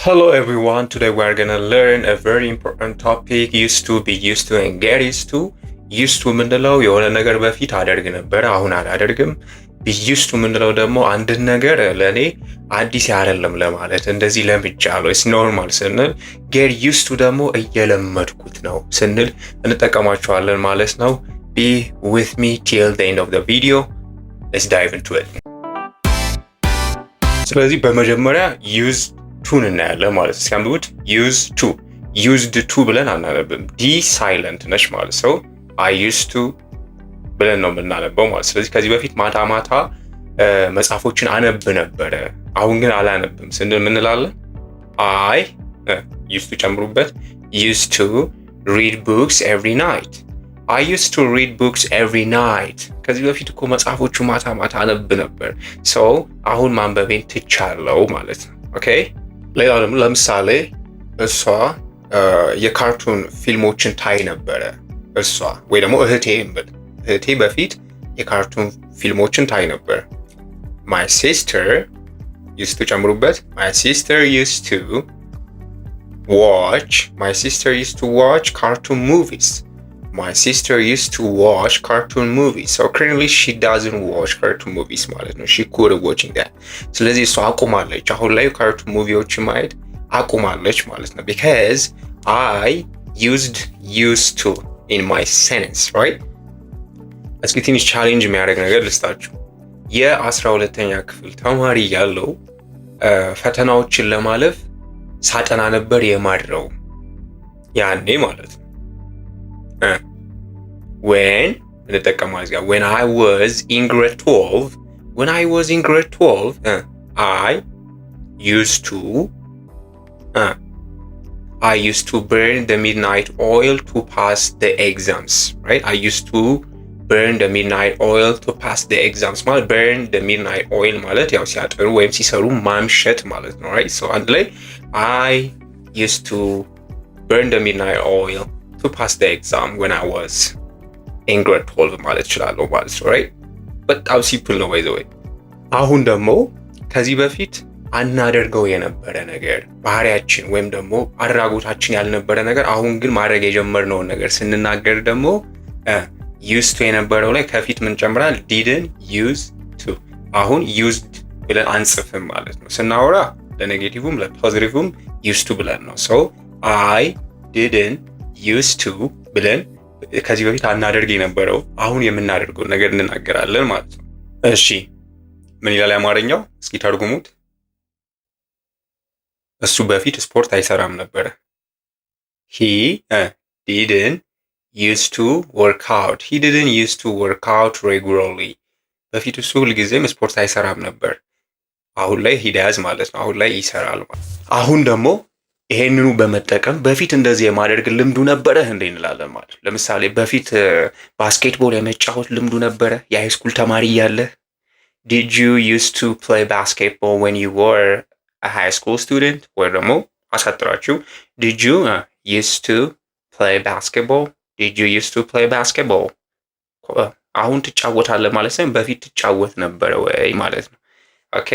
Hello everyone, today we are gonna learn a very important topic, used to, be used to and get used to. used to ምንለው የሆነ ነገር በፊት አደርግ ነበር አሁን አላደርግም። be used to ምንለው ደግሞ አንድን ነገር ለኔ አዲስ አይደለም ለማለት እንደዚህ ለምጃለሁ it's normal ስንል get used to ደግሞ እየለመድኩት ነው ስንል እንጠቀማቸዋለን ማለት ነው። be with me till the end of the video. Let's dive into it. ስለዚህ በመጀመሪያ use ቱን እናያለን ማለት ነው። ሲያምዱት use to used to ብለን አናነብም። ዲ ሳይለንት ነች ማለት ነው። I used to ብለን ነው የምናነበው ማለት ነው። ስለዚህ ከዚህ በፊት ማታ ማታ መጽሐፎችን አነብ ነበረ አሁን ግን አላነብም ስንል ምን እንላለን? I used to ጨምሩበት used to read books every night. I used to read books every night. ከዚህ በፊት እኮ መጽሐፎቹ ማታ ማታ አነብ ነበር so አሁን ማንበቤን ትቻለው ማለት ነው። ኦኬ ሌላ ደግሞ ለምሳሌ እሷ የካርቱን ፊልሞችን ታይ ነበረ እሷ ወይ ደግሞ እህቴ በፊት የካርቱን ፊልሞችን ታይ ነበር። My sister used to ጨምሩበት my sister used to watch cartoon movies. My sister used to watch cartoon movies. So currently she doesn't watch cartoon movies ማለት ነው. She could watching that. ስለዚህ እሷ አቁማለች አሁን ላይ ካርቱን ሙቪዎችን ማየት አቁማለች ማለት ነው። Because I used to in my sentence, right? እስኪ ትንሽ ቻሌንጅ የሚያደርግ ነገር ልስጣችሁ። የ12ኛ ክፍል ተማሪ ያለው ፈተናዎችን ለማለፍ ሳጠና ነበር የማድረው ያኔ ማለት ነው። when I was in grade 12 I used to burn the midnight oil to pass the exams, right? I used to burn the midnight oil to pass the exams. ማለት burn the midnight oil ማለት ያው ሲያጠሩ ወይም ሲሰሩ ማምሸት ማለት ነው, right? so አንድ ላይ I used to burn the midnight oil to pass the exam when I was in grade 12 ማለት እችላለሁ ማለት ነው, right? በጣም ሲምፕል ነው by the way። አሁን ደግሞ ከዚህ በፊት አናደርገው የነበረ ነገር ባህሪያችን ወይም ደግሞ አድራጎታችን ያልነበረ ነገር አሁን ግን ማድረግ የጀመርነውን ነገር ስንናገር ደግሞ used to የነበረው ላይ ከፊት ምን ጨምራል? didn't use to። አሁን used ብለን አንጽፍም ማለት ነው። ስናወራ ለኔጌቲቭም ለፖዚቲቭም used to ብለን ነው። so I didn't used to ብለን ከዚህ በፊት አናደርግ የነበረው አሁን የምናደርገው ነገር እንናገራለን ማለት ነው። እሺ ምን ይላል አማርኛው? እስኪ ተርጉሙት። እሱ በፊት ስፖርት አይሰራም ነበር። he didn't used to work out regularly። በፊት እሱ ሁልጊዜም ስፖርት አይሰራም ነበር። አሁን ላይ he does ማለት ነው። አሁን ላይ ይሰራል ማለት። አሁን ደግሞ ይሄንኑ በመጠቀም በፊት እንደዚህ የማደርግ ልምዱ ነበረ እንዴ እንላለን ማለት። ለምሳሌ በፊት ባስኬትቦል የመጫወት ልምዱ ነበረ የሃይስኩል ተማሪ እያለ? Did you used to play basketball when you were a high school student? ወይ ደግሞ አሳጥራችሁ Did you used to play basketball? አሁን ትጫወታለህ ማለት ነው። በፊት ትጫወት ነበረ ወይ ማለት ነው። ኦኬ